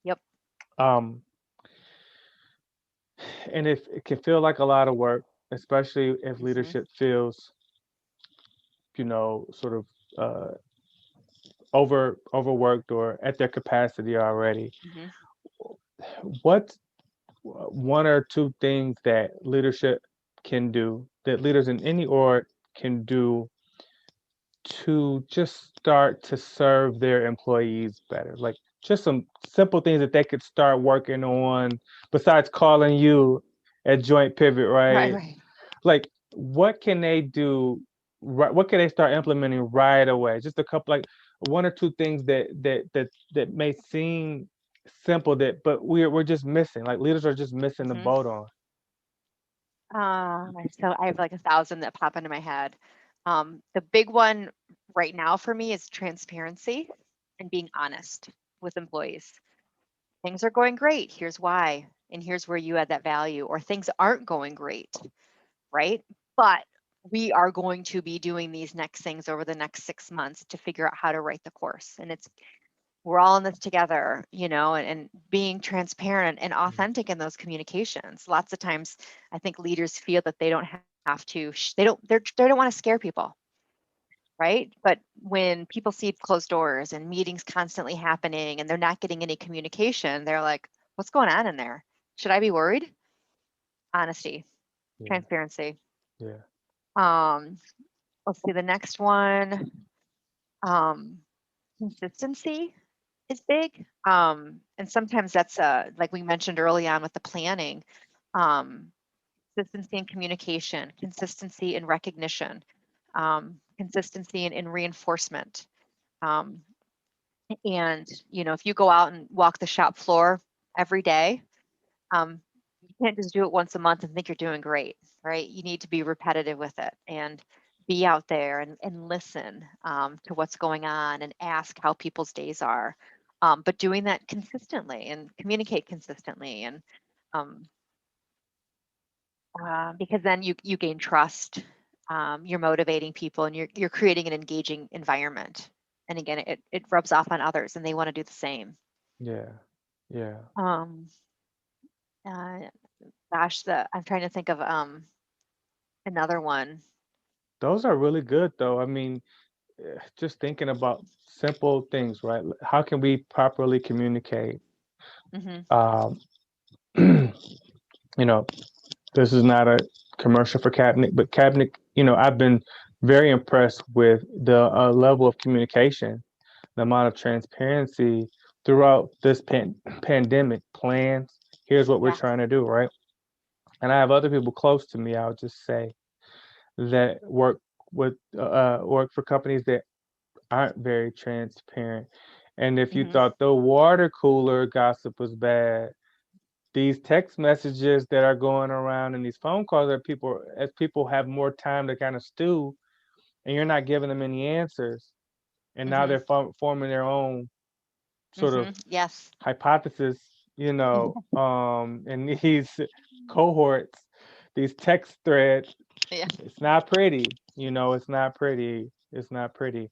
Yep. Um, and it can feel like a lot of work, especially if Hmm. leadership feels, sort of uh, overworked or at their capacity already. Hmm. What's one or two things that leadership can do, that leaders in any org can do to just start to serve their employees better? Like just some simple things that they could start working on besides calling you at Joint Pivot, Right, right? right. Like what can they do, right? What can they start implementing right away? Just a couple, like one or two things that may seem simple, but we're just missing. Like leaders are just missing the Hmm. boat on. So I have like 1,000 that pop into my head. The big one right now for me is transparency and being honest with employees. Things are going great. Here's why. And here's where you add that value. Or things aren't going great, right? But we are going to be doing these next things over the next 6 months to figure out how to write the course. And it's we're all in this together, and being transparent and authentic in those communications. Lots of times, I think leaders feel that they don't have to, they don't want to scare people, right? But when people see closed doors and meetings constantly happening and they're not getting any communication, they're like, "What's going on in there? Should I be worried?" Honesty, Yeah, transparency. yeah, Um, let's see the next one. Um, Consistency is big. And sometimes that's like we mentioned early on with the planning, um, consistency in communication, consistency in recognition, consistency in reinforcement. Um, and if you go out and walk the shop floor every day, you can't just do it once a month and think you're doing great, right? You need to be repetitive with it and be out there and listen to what's going on and ask how people's days are. But doing that consistently and communicate consistently, and um, because then you gain trust. You're motivating people and you're creating an engaging environment. And again, it rubs off on others and they want to do the same. yeah, yeah. Um, uh, Gosh, I'm trying to think of another one. Those are really good, though. I mean, just thinking about simple things, right? How can we properly communicate? Mhm. Um, you know, this is not a commercial for Cabinet, but Cabinet, I've been very impressed with the level of communication, the amount of transparency throughout this pandemic plans. Here's what we're Yeah. trying to do, right? And I have other people close to me, I'll just say, that work for companies that aren't very transparent. And if you Mhm. thought the water cooler gossip was bad, these text messages that are going around and these phone calls that as people have more time to kind of stew, and you're not giving them any answers, and now Mhm. they're forming their own sort of Mhm. Yes. hypothesis, and these cohorts, these text threads. Yeah. It's not pretty, it's not pretty. It's not pretty.